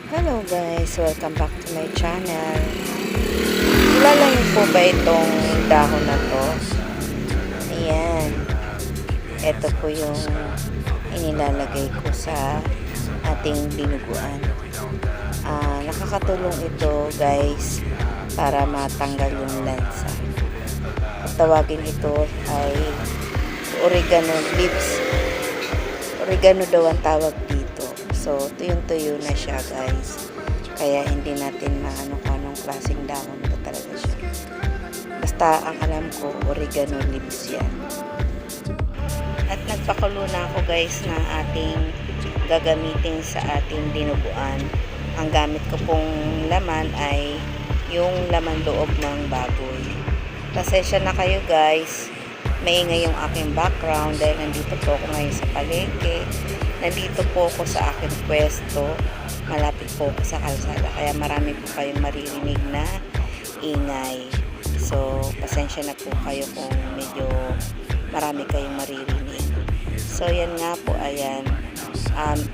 Hello guys, welcome back to my channel. Kilala niyo po ba itong dahon na to? Ayan. Ito po yung inilalagay ko sa ating dinuguan. Nakakatulong ito guys para matanggal yung lansa. At tawagin ito ay oregano leaves. Oregano daw ang tawag dito. So, tuyong-tuyo na siya guys. Kaya hindi natin maano kung anong klaseng dahon ito talaga siya. Basta ang alam ko, oregano leaves yan. At nagpakulo na ako guys na ating gagamitin sa ating dinuguan. Ang gamit ko pong laman ay yung laman loob ng baboy. Pasensya na kayo guys. Maingay yung aking background dahil nandito po ako ngayon sa palengke. Nandito po ako sa aking pwesto. Malapit po ako sa kalsada. Kaya marami po kayong maririnig na ingay. So, pasensya na po kayo kung medyo marami kayong maririnig. So, yan nga po, ayan.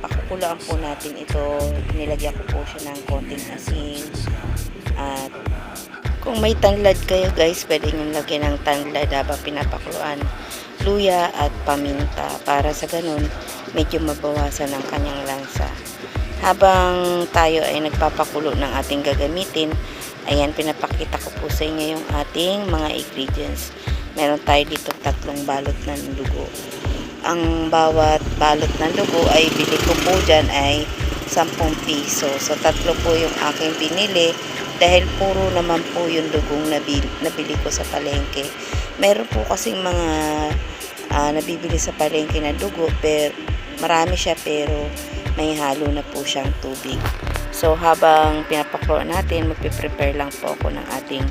Pakukulaan po natin ito. Nilagyan ko po siya ng konting asin. At kung may tanglad kayo guys, pwede nyo lagyan ng tanglad habang pinapakuluan, luya at paminta para sa ganun medyo mabawasan ang kanyang lansa. Habang tayo ay nagpapakulo ng ating gagamitin, ayan, pinapakita ko po sa inyo yung ating mga ingredients. Meron tayo dito 3 balot ng dugo. Ang bawat balot ng dugo ay bili ko po dyan ay 10 piso. So 3 po yung aking binili dahil puro naman po yung dugong nabili ko sa palengke. Meron po kasing mga nabibili sa palengke na dugo, pero marami siya pero may halo na po siyang tubig. So habang pinapakuluan natin, magpe-prepare lang po ako ng ating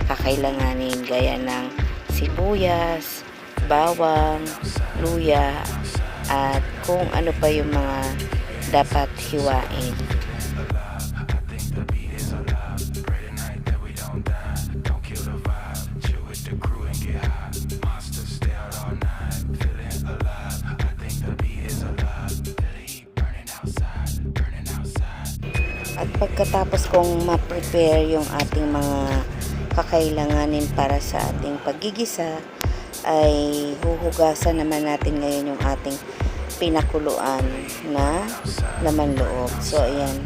kakailanganin gaya ng sibuyas, bawang, luya, at kung ano pa yung mga dapat hiwain. At pagkatapos kong ma-prepare yung ating mga kakailanganin para sa ating paggigisa, ay huhugasan naman natin ngayon yung ating pinakuluan na laman loob. So ayan,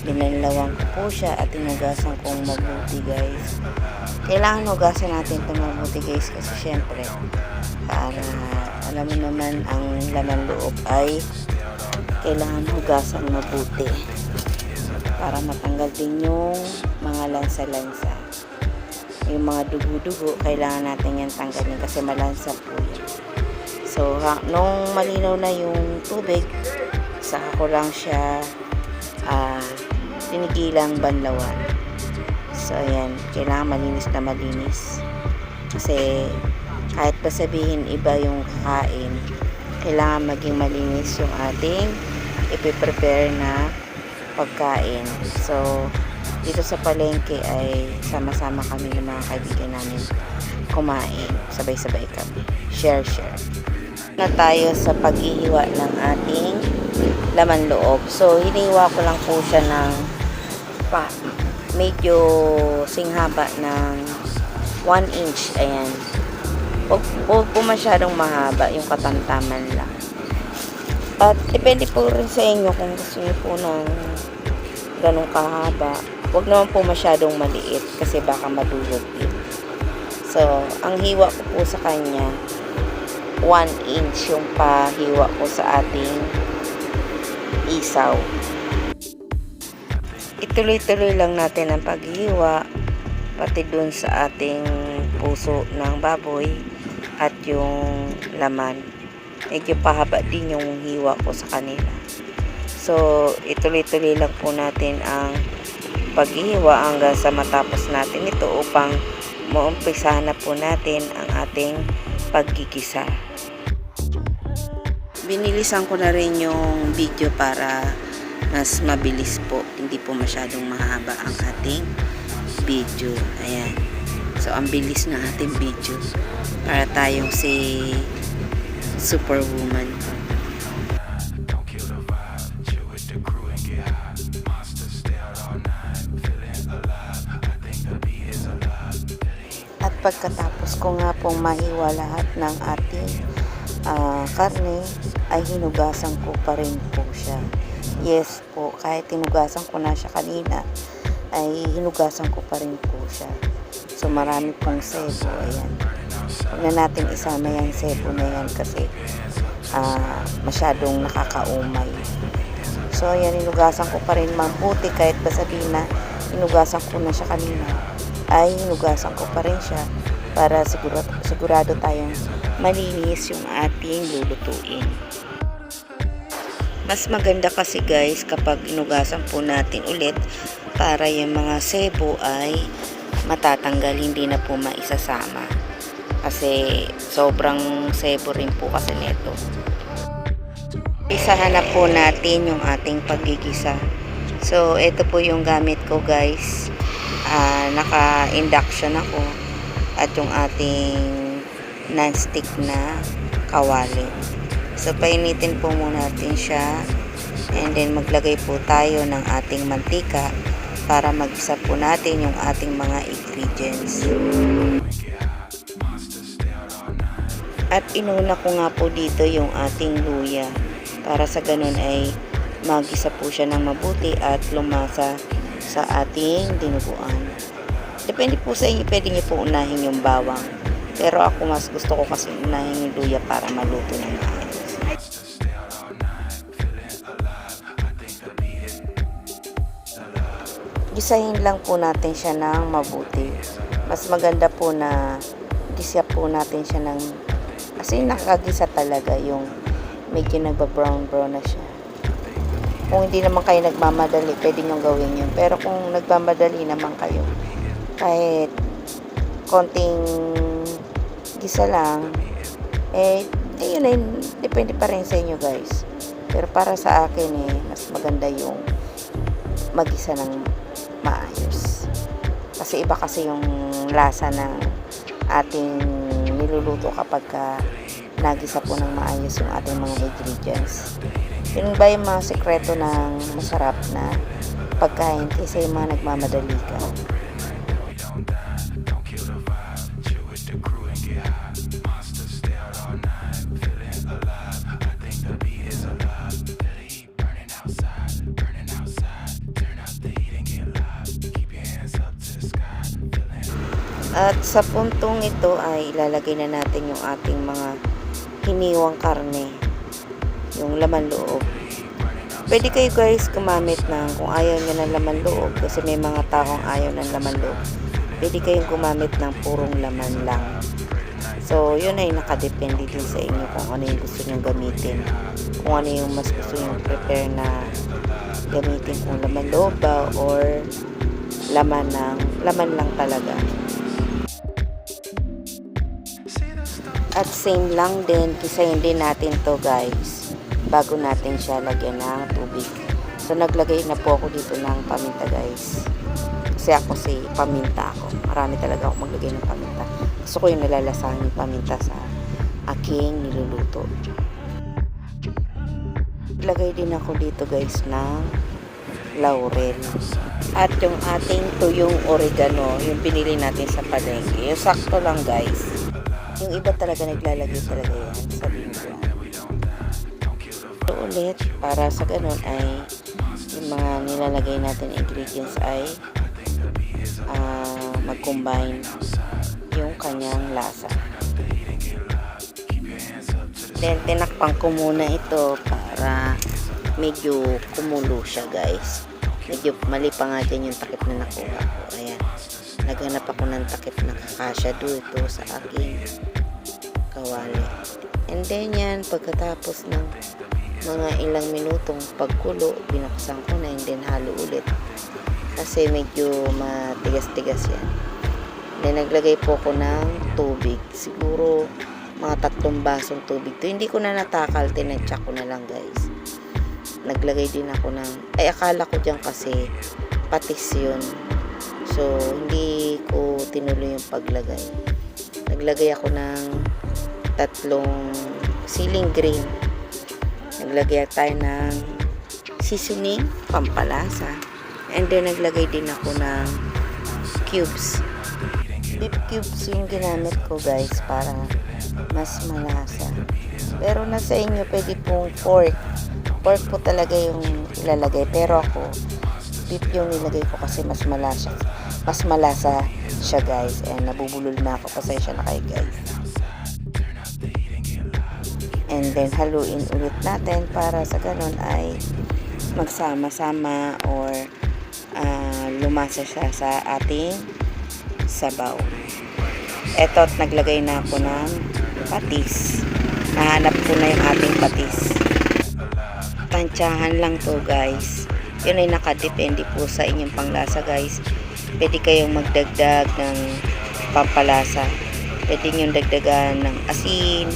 binanlawan ko po siya at hinugasan kong mabuti guys. Kailangan hugasan natin ito mabuti guys kasi syempre para alam mo naman ang laman loob ay kailangan hugasan mabuti para matanggal din yung mga lansa-lansa. Yung mga dugo-dugo, kailangan natin yan tanggalin kasi malansa po yun. So, nung malinaw na yung tubig, saka ko lang siya tinigilang banlawan. So, ayan, kailangan malinis na malinis. Kasi, kahit pa sabihin iba yung kakain, kailangan maging malinis yung ating ipiprepare na pagkain. So, dito sa palengke ay sama-sama kami ng mga kaibigan namin kumain. Sabay-sabay kami. Share. Na tayo sa paghihiwa ng ating laman loob. So, hiniwa ko lang po siya ng medyo singhaba ng 1 inch. Ayan. Huwag po masyadong mahaba yung katamtaman lang. At depende po rin sa inyo kung gusto niyo po ng ganong kahaba. Huwag naman po masyadong maliit kasi baka madulot din. So, ang hiwa ko po sa kanya, 1 inch yung pahiwa ko sa ating isaw. Ituloy-tuloy lang natin ang paghiwa pati dun sa ating puso ng baboy at yung laman. Medyo pahaba din yung hiwa ko sa kanila. So, ituloy-tuloy lang po natin ang paghihiwa hanggang sa matapos natin ito upang maumpisahan na po natin ang ating paggigisa. Binilisan ko na rin yung video para mas mabilis po. Hindi po masyadong mahaba ang ating video. Ayan. So, ang bilis na ating video para tayong si Superwoman. pagkatapos ko nga pong mahiwa lahat ng ating karne, ay hinugasan ko pa rin po siya. Yes po, kahit hinugasan ko na siya kanina, ay hinugasan ko pa rin po siya. So marami pong sebo, ayan. Huwag na natin isama yan sebo na yan kasi masyadong nakakaumay. So ayan, hinugasan ko pa rin mabuti kahit ba sabihin na hinugasan ko na siya kanina, ay hinugasan ko pa rin siya para sigurado tayong malinis yung ating lulutuin. Mas maganda kasi guys kapag hinugasan po natin ulit para yung mga sebo ay matatanggal, hindi na po maisasama. Kasi sobrang sebo rin po kasi nito. Isahan na po natin yung ating paggigisa. So, ito po yung gamit ko guys. Naka-induction ako. At yung ating non-stick na kawali. So, painitin po muna natin siya. And then, maglagay po tayo ng ating mantika para mag-isa po natin yung ating mga ingredients. At inuna ko nga po dito yung ating luya. Para sa ganun ay magisa po siya ng mabuti at lumasa sa ating dinuguan. Depende po sa inyo, pwede niyo po unahin yung bawang. Pero ako mas gusto ko kasi unahin yung luya para maluto ng maayos. Gisahin lang po natin siya ng mabuti. Mas maganda po na gisa po natin siya ng kasi nakagisa talaga yung medyo nagba-brown na siya. Kung hindi naman kayo nagmamadali, pwede nyo gawin yun. Pero kung nagmamadali naman kayo, kahit konting gisa lang, yun ay, depende pa rin sa inyo guys. Pero para sa akin mas maganda yung magisa ng maayos. Kasi iba kasi yung lasa ng ating niluluto kapag nagisa po ng maayos yung ating mga ingredients. Yun ba yung mga sekreto ng masarap na pagkain kaysa yung mga nagmamadali ka. At sa puntong ito ay ilalagay na natin yung ating mga hiniwang karne, yung laman loob. Pwede kayo guys gumamit ng, kung ayaw nyo ng laman loob, kasi may mga taong ayaw ng laman loob, pwede kayong gumamit ng purong laman lang. So yun ay nakadepende din sa inyo kung ano yung gusto nyo gamitin, kung ano yung mas gusto nyo prepare na gamitin, kung laman loob ba or laman lang talaga. At same lang din, gisahin din natin to guys bago natin siya lagyan ng tubig. So naglagay na po ako dito ng paminta guys, kasi ako paminta ako, marami talaga ako maglagay ng paminta. Gusto ko yung nalalasahan yung paminta sa aking niluluto. Naglagay din ako dito guys ng laurel at yung ating tuyong oregano, yung pinili natin sa palengke, yung sakto lang guys. Yung iba talaga naglalagay talaga yan sa linggo. So ulit, para sa ganun ay yung mga nilalagay natin ingredients ay mag-combine yung kanyang lasa. Then tinakpan ko muna ito para medyo kumulo siya guys. Medyo mali pa nga dyan yung takip na nakuha ko. Ayan, naghanap ako ng takip na kakasya dito sa aking kawali. And then yan, pagkatapos ng mga ilang minutong pagkulo, binuksan ko na and then halo ulit. Kasi medyo matigas-tigas yan. Then naglagay po ko ng tubig. Siguro mga 3 basong tubig to. Hindi ko na natakal, tinatsak ko na lang guys. Naglagay din ako ng, akala ko dyan kasi patis yun. So hindi ko tinuloy yung paglagay. Naglagay ako ng 3 siling green. Naglagay tayo ng seasoning, pampalasa. And then naglagay din ako ng cubes. beef cubes yung ginamit ko guys para mas malasa. Pero nasa inyo, pwede pong pork. Pork po talaga yung ilalagay. Pero ako, beef yung nilagay ko kasi mas malasa. Mas malasa siya guys. And nabubulol na ako. Pasensya na kayo guys. And then haluin ulit natin para sa ganun ay magsama-sama or lumasa siya sa ating sabaw. Eto, naglagay na ako ng patis. Nahanap ko na yung ating patis. Tansyahan lang to guys. Yun ay nakadepende po sa inyong panglasa guys. Pwede kayong magdagdag ng pampalasa. Pwede nyo dagdagan ng asin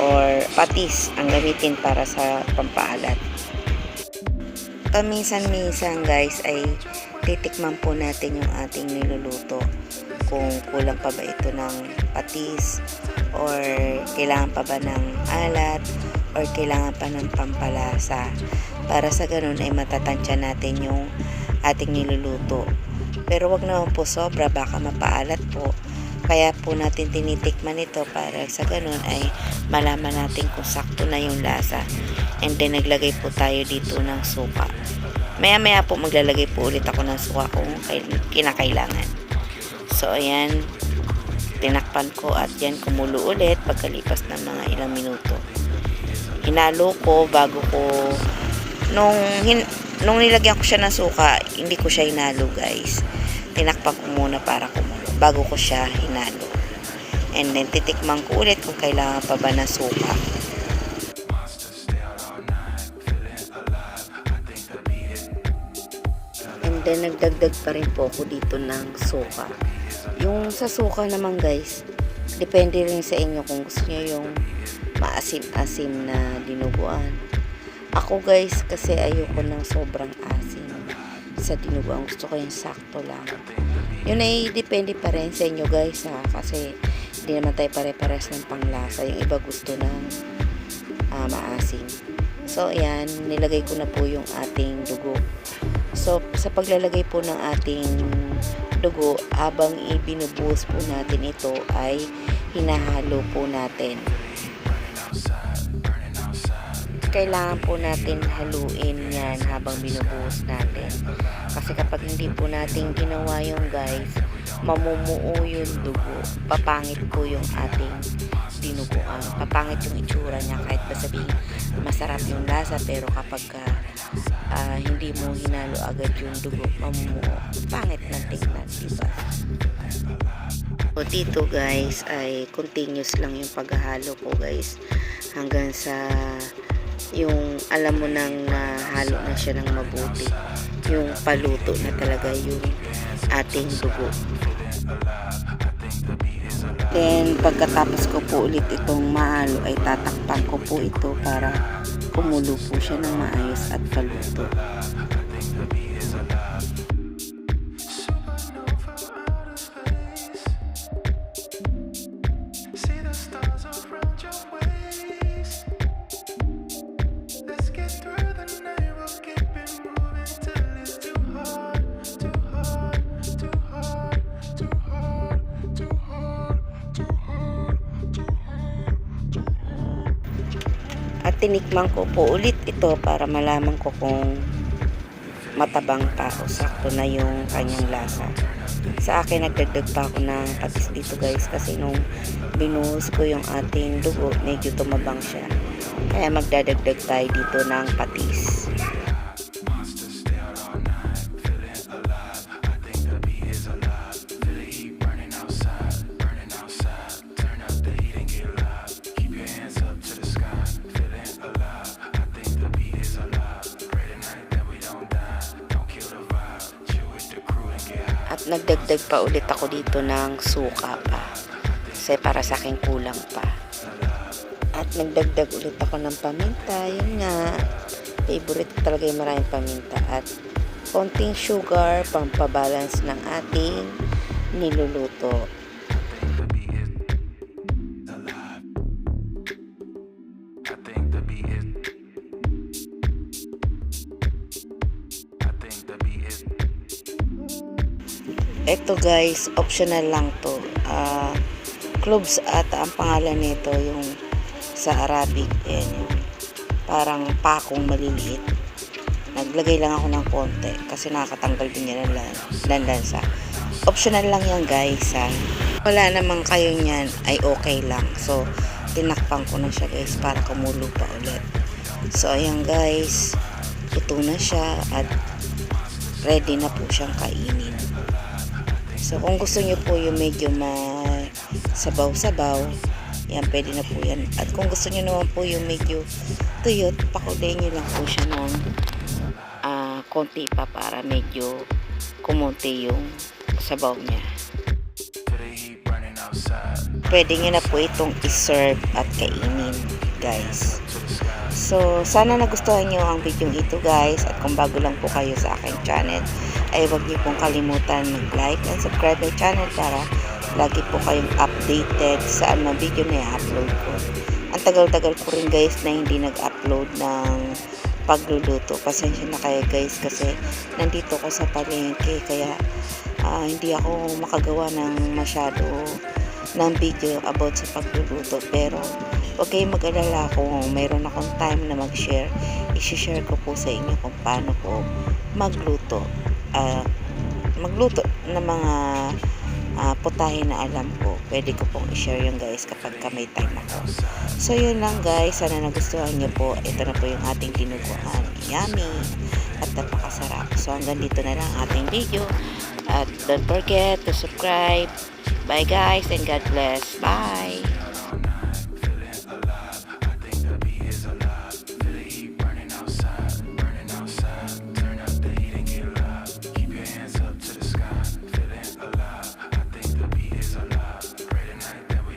or patis ang gamitin para sa pampaalat. Paminsan-minsan guys ay titikman po natin yung ating niluluto kung kulang pa ba ito ng patis or kailangan pa ba ng alat or kailangan pa ng pampalasa, para sa ganun ay matatansya natin yung ating niluluto. Pero wag naman po sobra, baka mapaalat po. Kaya po natin tinitikman ito para sa ganun ay malaman natin kung sakto na yung lasa. And then naglagay po tayo dito ng suka. Maya-maya po maglalagay po ulit ako ng suka kung kinakailangan. So ayan, tinakpan ko at yan kumulo ulit pagkalipas ng mga ilang minuto. Hinalo ko bago ko, nung nilagyan ko siya ng suka, hindi ko siya hinalo guys. Tinakpan ko muna para kumulo bago ko siya hinalo. And then titikman ko ulit kung kailangan pa ba ng suka. And then nagdagdag pa rin po ako dito ng suka. Yung sa suka naman guys, depende rin sa inyo kung gusto niyo yung maasim-asim na dinuguan. Ako guys, kasi ayoko ng sobrang asim sa dinuguan. Gusto ko yung sakto lang. Yun ay depende pa rin sa inyo guys ha, kasi hindi naman tayo pare-pares ng panglasa. Yung iba gusto ng maasim. So ayan, nilagay ko na po yung ating dugo. So sa paglalagay po ng ating dugo, habang ibinubuhos po natin ito ay hinahalo po natin. Kailangan po natin haluin yan habang binubuhos natin. Kasi kapag hindi po natin ginawa yung guys, mamumuo yung dugo. Papangit po yung ating dinuguan. Papangit yung itsura niya kahit ba sabihin masarap yung lasa, pero kapag hindi mo hinalo agad yung dugo, mamumuo. Pangit ng tingnan, diba? So dito guys ay continuous lang yung paghahalo ko guys hanggang sa yung alam mo nang halo na siya ng mabuti, yung paluto na talaga yung ating dugo. Then pagkatapos ko po ulit itong mahalo ay tatakpan ko po ito para kumulo po siya ng maayos at paluto. At tinikman ko po ulit ito para malaman ko kung matabang pa o sakto na yung kanyang lasa. Sa akin, nagdagdag pa ako ng patis dito guys, kasi nung binuhos ko yung ating dugo, medyo tumabang siya. Kaya magdadagdag tayo dito ng patis. At nagdagdag pa ulit ako dito ng suka pa. Kasi para sa akin kulang pa. At nagdagdag ulit ako ng paminta. Yun nga, favorite ko talaga yung maraming paminta. At konting sugar, pampabalance ng ating niluluto. Ito guys, optional lang to. Cloves ata ang pangalan nito, yung sa Arabic. Ayan, yung parang pakong maliliit. Naglagay lang ako ng konti kasi nakakatanggal din yan ng lansa. Optional lang yan guys. Wala namang kayo niyan ay okay lang. So, tinakpan ko na siya guys para kumulo pa ulit. So, ayan guys. Luto na siya at ready na po siyang kainin. So, kung gusto nyo po yung medyo sabaw-sabaw, yan, pwede na po yan. At kung gusto nyo naman po yung medyo tuyot, pakuloyin nyo lang po siya ng konti pa para medyo kumunti yung sabaw niya. Pwede nyo na po itong iserve at kainin, guys. So, sana nagustuhan nyo ang video ito, guys. At kung bago lang po kayo sa aking channel, ay huwag niyo pong kalimutan mag-like and subscribe my channel para lagi po kayong updated sa anong video na i-upload ko. Ang tagal-tagal ko rin, guys, na hindi nag-upload ng pagluluto. Pasensya na kayo, guys, kasi nandito ko sa palengke, kaya hindi ako makagawa ng masyado ng video about sa pagluluto. Pero huwag kayong mag-alala, kung mayroon akong time na mag-share, i-share ko po sa inyo kung paano po magluto ng mga putahe na alam ko. Pwede ko pong i-share yung guys kapag may time ako. So yun lang guys, sana nagustuhan nyo po. Ito na po yung ating dinuguan. Yummy at napakasarap. So hanggang dito na lang ating video, at don't forget to subscribe. Bye guys and God bless. Bye. Keep your hands up to the sky, feeling alive. I think the beat is alive.